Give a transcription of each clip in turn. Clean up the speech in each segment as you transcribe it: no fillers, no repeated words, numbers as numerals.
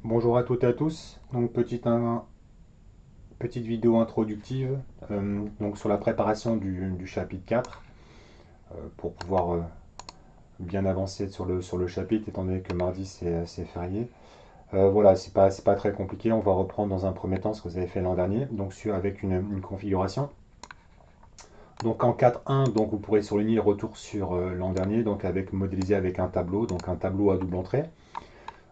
Bonjour à toutes et à tous. Donc petite vidéo introductive donc sur la préparation du chapitre 4 pour pouvoir bien avancer sur le chapitre étant donné que mardi c'est férié. Voilà, c'est pas très compliqué. On va reprendre dans un premier temps ce que vous avez fait l'an dernier, donc avec une configuration. Donc en 4.1, donc vous pourrez surligner le retour sur l'an dernier, donc avec modéliser avec un tableau, donc un tableau à double entrée.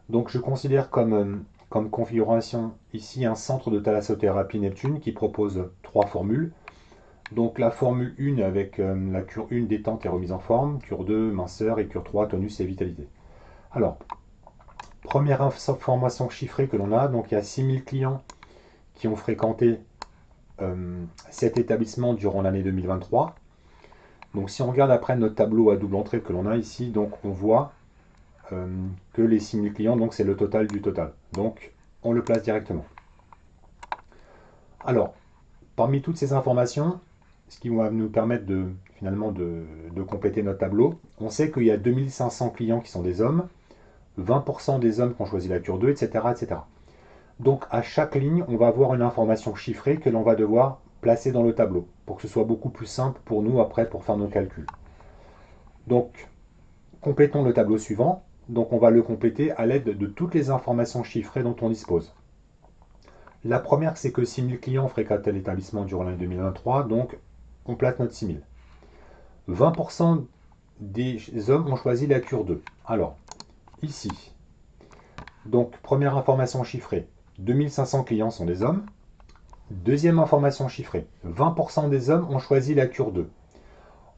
Donc je considère comme configuration ici un centre de thalassothérapie Neptune qui propose trois formules. Donc la formule 1 avec la cure 1 détente et remise en forme, cure 2 minceur et cure 3 tonus et vitalité. Alors, première information chiffrée que l'on a, donc il y a 6000 clients qui ont fréquenté cet établissement durant l'année 2023. Donc si on regarde après notre tableau à double entrée que l'on a ici, donc on voit euh, que les 6000 clients, donc c'est le total du total. Donc on le place directement. Alors, parmi toutes ces informations, ce qui va nous permettre finalement de compléter notre tableau, on sait qu'il y a 2500 clients qui sont des hommes, 20% des hommes qui ont choisi la cure 2, etc., etc. Donc à chaque ligne, on va avoir une information chiffrée que l'on va devoir placer dans le tableau pour que ce soit beaucoup plus simple pour nous après pour faire nos calculs. Donc complétons le tableau suivant. Donc on va le compléter à l'aide de toutes les informations chiffrées dont on dispose. La première, c'est que 6000 clients fréquentaient l'établissement durant l'année 2023, donc on place notre 6000. 20% des hommes ont choisi la cure 2. Alors, ici, donc première information chiffrée, 2500 clients sont des hommes. Deuxième information chiffrée, 20% des hommes ont choisi la cure 2.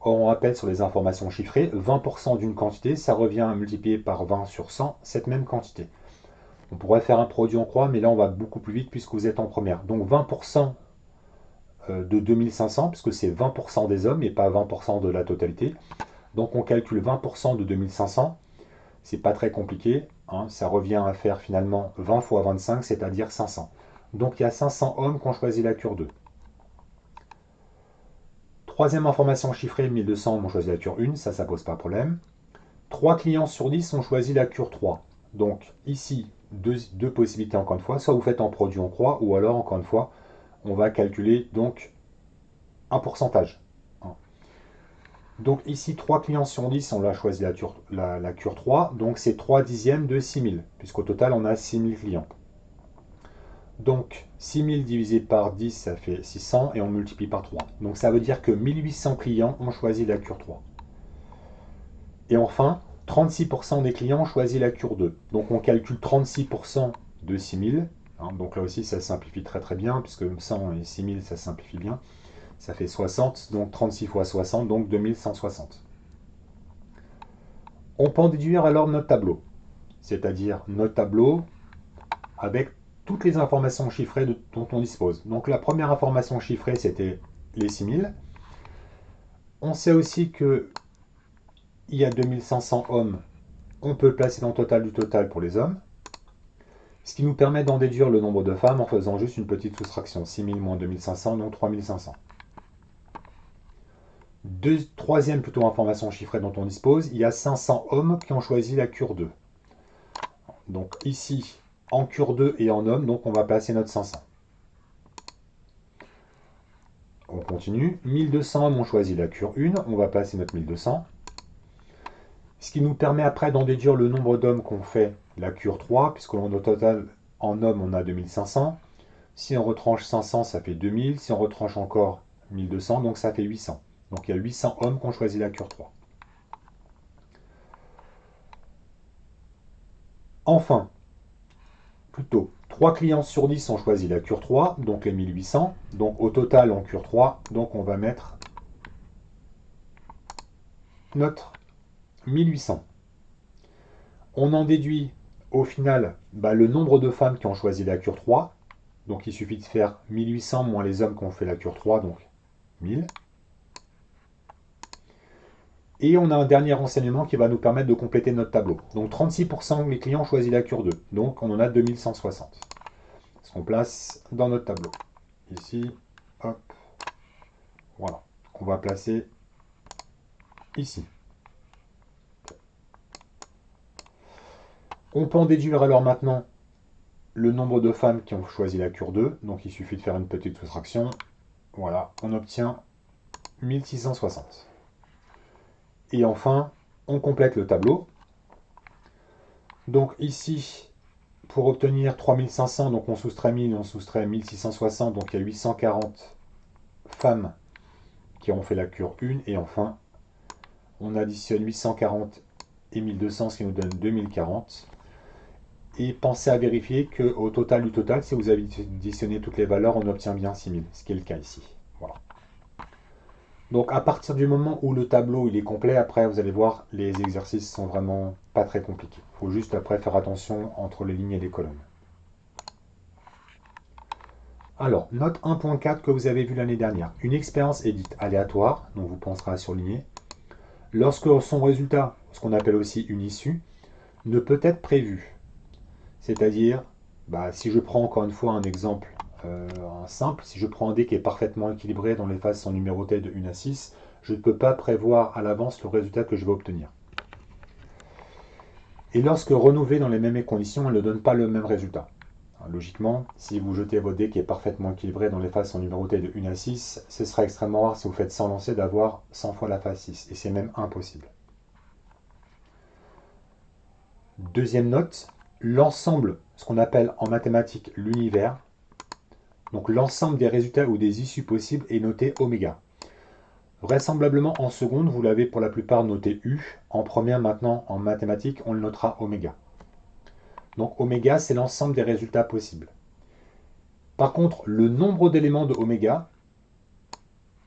Or, on rappelle sur les informations chiffrées, 20% d'une quantité, ça revient à multiplier par 20 sur 100, cette même quantité. On pourrait faire un produit en croix, mais là on va beaucoup plus vite puisque vous êtes en première. Donc 20% de 2500, puisque c'est 20% des hommes et pas 20% de la totalité. Donc on calcule 20% de 2500, c'est pas très compliqué, hein, ça revient à faire finalement 20 fois 25, c'est-à-dire 500. Donc il y a 500 hommes qui ont choisi la cure 2. Troisième information chiffrée, 1200 ont choisi la cure 1, ça pose pas de problème. 3 clients sur 10 ont choisi la cure 3. Donc ici, deux possibilités encore une fois, soit vous faites en produit en croix, ou alors encore une fois, on va calculer donc un pourcentage. Donc ici, 3 clients sur 10, on a choisi la cure 3, donc c'est 3 dixièmes de 6000, puisqu'au total, on a 6000 clients. Donc 6000 divisé par 10, ça fait 600, et on multiplie par 3. Donc ça veut dire que 1800 clients ont choisi la cure 3. Et enfin, 36% des clients ont choisi la cure 2. Donc on calcule 36% de 6000. Hein, donc là aussi, ça simplifie très très bien, puisque 100 et 6000, ça simplifie bien. Ça fait 60, donc 36 fois 60, donc 2160. On peut en déduire alors notre tableau, c'est-à-dire notre tableau avec toutes les informations chiffrées dont on dispose. Donc la première information chiffrée, c'était les 6000. On sait aussi qu'il y a 2500 hommes. On peut le placer dans le total du total pour les hommes. Ce qui nous permet d'en déduire le nombre de femmes en faisant juste une petite soustraction. 6000 moins 2500, donc 3500. Troisième plutôt information chiffrée dont on dispose, il y a 500 hommes qui ont choisi la cure 2. Donc ici, en cure 2 et en homme, donc on va placer notre 500. On continue. 1200 hommes ont choisi la cure 1, on va placer notre 1200. Ce qui nous permet après d'en déduire le nombre d'hommes qu'on fait la cure 3, puisqu'au total, en hommes, on a 2500. Si on retranche 500, ça fait 2000. Si on retranche encore 1200, donc ça fait 800. Donc il y a 800 hommes qui ont choisi la cure 3. Enfin, plutôt, 3 clients sur 10 ont choisi la cure 3, donc les 1800. Donc au total, en cure 3, donc on va mettre notre 1800. On en déduit au final le nombre de femmes qui ont choisi la cure 3. Donc il suffit de faire 1800 moins les hommes qui ont fait la cure 3, donc 1000. Et on a un dernier renseignement qui va nous permettre de compléter notre tableau. Donc 36% des clients ont choisi la cure 2. Donc on en a 2160. Ce qu'on place dans notre tableau. Ici, hop, voilà. On va placer ici. On peut en déduire alors maintenant le nombre de femmes qui ont choisi la cure 2. Donc il suffit de faire une petite soustraction. Voilà, on obtient 1660. Et enfin, on complète le tableau. Donc ici, pour obtenir 3500, donc on soustrait 1000, on soustrait 1660, donc il y a 840 femmes qui ont fait la cure 1. Et enfin, on additionne 840 et 1200, ce qui nous donne 2040. Et pensez à vérifier qu'au total du total, si vous additionnez toutes les valeurs, on obtient bien 6000, ce qui est le cas ici. Voilà. Donc à partir du moment où le tableau il est complet, après vous allez voir, les exercices sont vraiment pas très compliqués. Il faut juste après faire attention entre les lignes et les colonnes. Alors, note 1.4 que vous avez vu l'année dernière. Une expérience est dite aléatoire, donc vous penserez à surligner, lorsque son résultat, ce qu'on appelle aussi une issue, ne peut être prévu. C'est-à-dire, si je prends encore une fois un exemple un simple, si je prends un dé qui est parfaitement équilibré, dont les faces sont numérotées de 1 à 6, je ne peux pas prévoir à l'avance le résultat que je vais obtenir. Et lorsque renouvelé dans les mêmes conditions, elle ne donne pas le même résultat. Logiquement, si vous jetez votre dé qui est parfaitement équilibré, dont les faces sont numérotées de 1 à 6, ce sera extrêmement rare si vous faites 100 lancers d'avoir 100 fois la face 6, et c'est même impossible. Deuxième note, l'ensemble, ce qu'on appelle en mathématiques l'univers, donc l'ensemble des résultats ou des issues possibles est noté oméga. Vraisemblablement en seconde, vous l'avez pour la plupart noté U. En première, maintenant, en mathématiques, on le notera oméga. Donc oméga, c'est l'ensemble des résultats possibles. Par contre, le nombre d'éléments de oméga,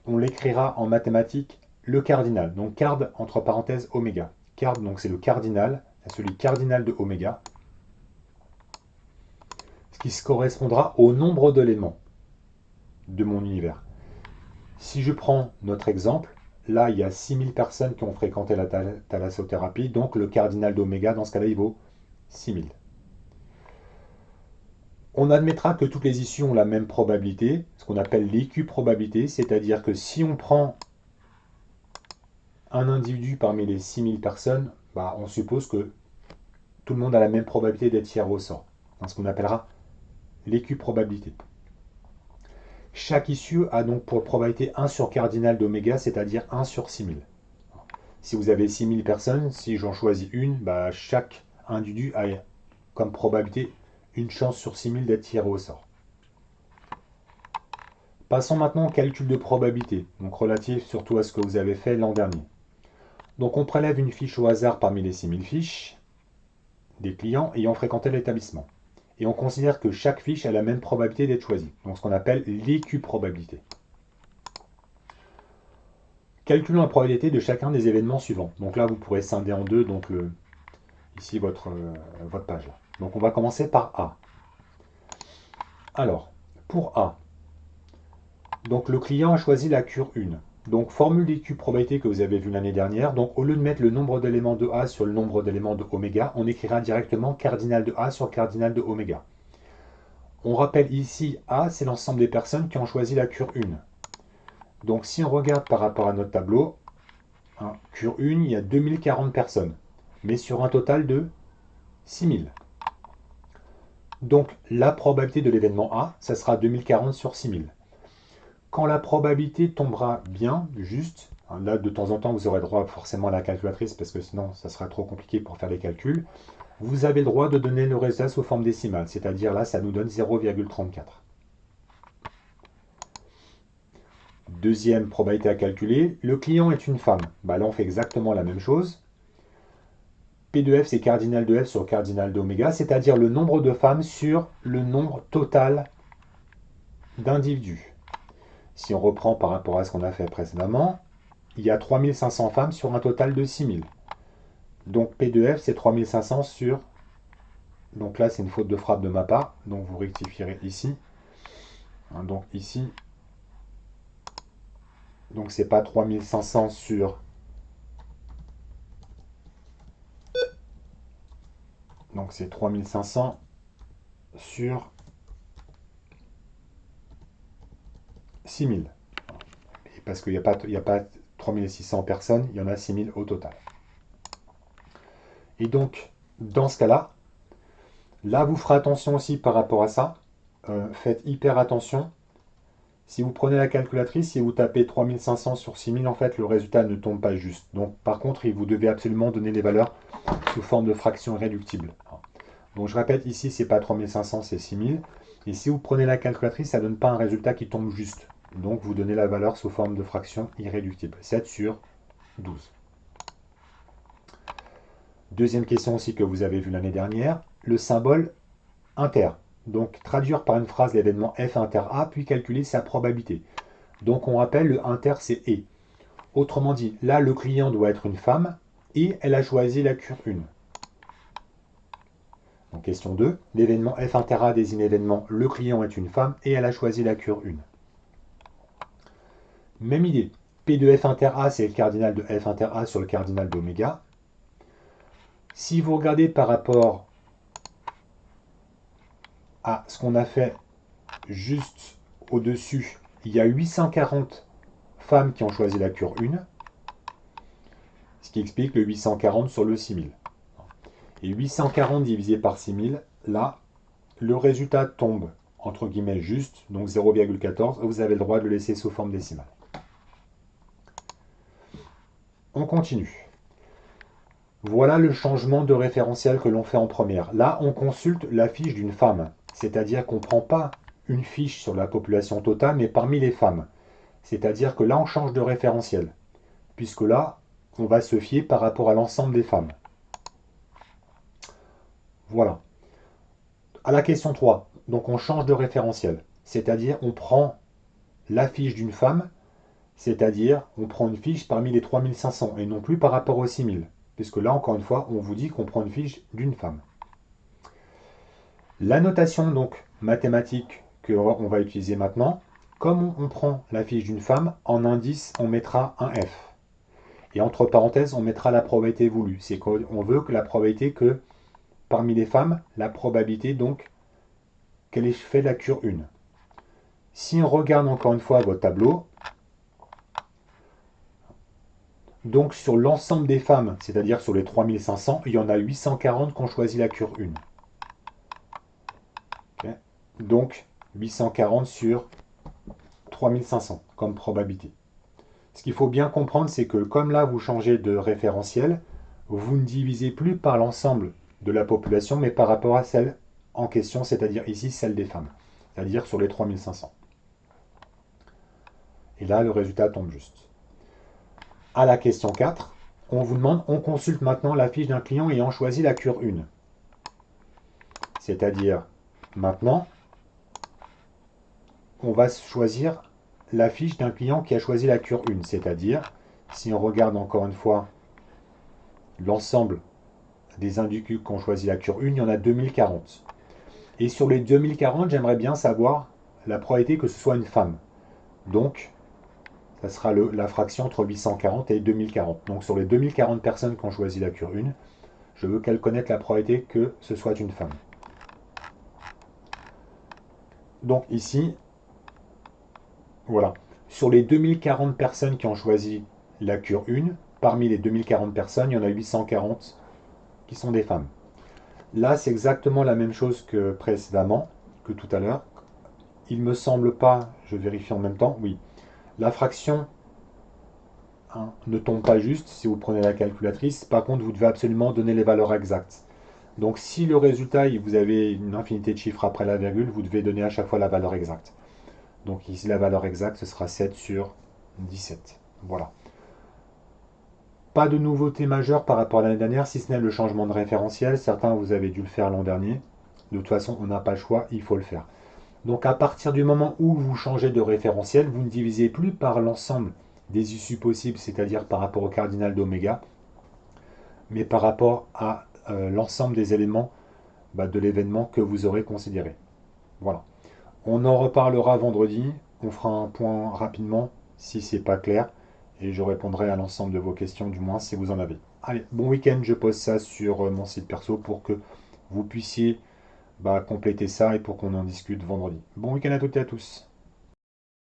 on l'écrira en mathématiques le cardinal. Donc card, entre parenthèses, oméga. Card, donc c'est le cardinal, c'est celui cardinal de oméga, ce qui correspondra au nombre d'éléments de mon univers. Si je prends notre exemple, là, il y a 6000 personnes qui ont fréquenté la thalassothérapie, donc le cardinal d'oméga, dans ce cas-là, il vaut 6000. On admettra que toutes les issues ont la même probabilité, ce qu'on appelle l'équiprobabilité, c'est-à-dire que si on prend un individu parmi les 6000 personnes, on suppose que tout le monde a la même probabilité d'être tiré au sort, ce qu'on appellera l'équiprobabilité. Chaque issue a donc pour probabilité 1 sur cardinal d'oméga, c'est-à-dire 1 sur 6000. Si vous avez 6000 personnes, si j'en choisis une, chaque individu a comme probabilité une chance sur 6000 d'être tiré au sort. Passons maintenant au calcul de probabilité, donc relatif surtout à ce que vous avez fait l'an dernier. Donc on prélève une fiche au hasard parmi les 6000 fiches des clients ayant fréquenté l'établissement. Et on considère que chaque fiche a la même probabilité d'être choisie, donc ce qu'on appelle l'équiprobabilité. Calculons la probabilité de chacun des événements suivants. Donc là, vous pourrez scinder en deux, donc ici votre page. Là. Donc on va commencer par A. Alors, pour A, donc le client a choisi la cure 1. Donc formule d'équiprobabilité que vous avez vu l'année dernière. Donc au lieu de mettre le nombre d'éléments de A sur le nombre d'éléments de oméga, on écrira directement cardinal de A sur cardinal de oméga. On rappelle ici A, c'est l'ensemble des personnes qui ont choisi la cure 1. Donc si on regarde par rapport à notre tableau, cure 1, il y a 2040 personnes, mais sur un total de 6000. Donc la probabilité de l'événement A, ça sera 2040 sur 6000. Quand la probabilité tombera bien, juste, là de temps en temps vous aurez droit forcément à la calculatrice parce que sinon ça sera trop compliqué pour faire les calculs, vous avez le droit de donner le résultat sous forme décimale, c'est-à-dire là ça nous donne 0,34. Deuxième probabilité à calculer, le client est une femme. Là on fait exactement la même chose. P de F c'est cardinal de F sur cardinal d'oméga, c'est-à-dire le nombre de femmes sur le nombre total d'individus. Si on reprend par rapport à ce qu'on a fait précédemment, il y a 3500 femmes sur un total de 6000. Donc P de F c'est 3500 sur... Donc là c'est une faute de frappe de ma part, donc vous rectifierez ici. Donc ici, donc c'est pas 3500 sur... Donc c'est 3500 sur 6000. Et parce qu'il n'y a pas 3600 personnes, il y en a 6000 au total. Et donc, dans ce cas-là, Là, vous ferez attention aussi par rapport à ça. Faites hyper attention. Si vous prenez la calculatrice, si vous tapez 3500 sur 6000, en fait, le résultat ne tombe pas juste. Donc, par contre, vous devez absolument donner les valeurs sous forme de fractions irréductibles. Donc, je répète, ici, c'est pas 3500, c'est 6000. Et si vous prenez la calculatrice, ça ne donne pas un résultat qui tombe juste. Donc, vous donnez la valeur sous forme de fraction irréductible. 7 sur 12. Deuxième question aussi que vous avez vue l'année dernière, le symbole inter. Donc, traduire par une phrase l'événement F inter A, puis calculer sa probabilité. Donc, on rappelle, le inter, c'est et. Autrement dit, là, le client doit être une femme, et elle a choisi la cure 1. Donc, question 2, l'événement F inter A désigne l'événement le client est une femme, et elle a choisi la cure 1. Même idée, P de F inter A, c'est le cardinal de F inter A sur le cardinal d'oméga. Si vous regardez par rapport à ce qu'on a fait juste au-dessus, il y a 840 femmes qui ont choisi la cure 1, ce qui explique le 840 sur le 6000. Et 840 divisé par 6000, là, le résultat tombe entre guillemets juste, donc 0,14, vous avez le droit de le laisser sous forme décimale. On continue. Voilà le changement de référentiel que l'on fait en première. Là, on consulte la fiche d'une femme, c'est-à-dire qu'on ne prend pas une fiche sur la population totale, mais parmi les femmes. C'est-à-dire que là, on change de référentiel, puisque là, on va se fier par rapport à l'ensemble des femmes. Voilà. À la question 3, donc on change de référentiel, c'est-à-dire on prend la fiche d'une femme, c'est-à-dire on prend une fiche parmi les 3500 et non plus par rapport aux 6000, puisque là, encore une fois, on vous dit qu'on prend une fiche d'une femme. La notation donc mathématique qu'on va utiliser maintenant, comme on prend la fiche d'une femme, en indice, on mettra un F. Et entre parenthèses, on mettra la probabilité voulue. C'est qu'on veut que la probabilité que, parmi les femmes, la probabilité donc qu'elle ait fait la cure 1. Si on regarde encore une fois votre tableau, donc sur l'ensemble des femmes, c'est-à-dire sur les 3500, il y en a 840 qui ont choisi la cure 1. Okay. Donc 840 sur 3500 comme probabilité. Ce qu'il faut bien comprendre, c'est que comme là vous changez de référentiel, vous ne divisez plus par l'ensemble de la population, mais par rapport à celle en question, c'est-à-dire ici celle des femmes, c'est-à-dire sur les 3500. Et là, le résultat tombe juste. À la question 4, on vous demande, on consulte maintenant la fiche d'un client ayant choisi la cure 1. C'est-à-dire, maintenant, on va choisir la fiche d'un client qui a choisi la cure 1. C'est-à-dire, si on regarde encore une fois l'ensemble des individus qui ont choisi la cure 1, il y en a 2040. Et sur les 2040, j'aimerais bien savoir la probabilité que ce soit une femme. Donc, ça sera la fraction entre 840 et 2040. Donc, sur les 2040 personnes qui ont choisi la cure 1, je veux qu'elles connaissent la probabilité que ce soit une femme. Donc ici, voilà. Sur les 2040 personnes qui ont choisi la cure 1, parmi les 2040 personnes, il y en a 840 qui sont des femmes. Là, c'est exactement la même chose que précédemment, que tout à l'heure. Il me semble pas, je vérifie en même temps, oui. La fraction ne tombe pas juste si vous prenez la calculatrice. Par contre, vous devez absolument donner les valeurs exactes. Donc si le résultat, vous avez une infinité de chiffres après la virgule, vous devez donner à chaque fois la valeur exacte. Donc ici, la valeur exacte, ce sera 7 sur 17. Voilà. Pas de nouveauté majeure par rapport à l'année dernière, si ce n'est le changement de référentiel. Certains, vous avez dû le faire l'an dernier. De toute façon, on n'a pas le choix, il faut le faire. Donc à partir du moment où vous changez de référentiel, vous ne divisez plus par l'ensemble des issues possibles, c'est-à-dire par rapport au cardinal d'oméga, mais par rapport à l'ensemble des éléments de l'événement que vous aurez considéré. Voilà. On en reparlera vendredi. On fera un point rapidement si c'est pas clair et je répondrai à l'ensemble de vos questions, du moins si vous en avez. Allez, bon week-end. Je pose ça sur mon site perso pour que vous puissiez compléter ça et pour qu'on en discute vendredi. Bon week-end à toutes et à tous.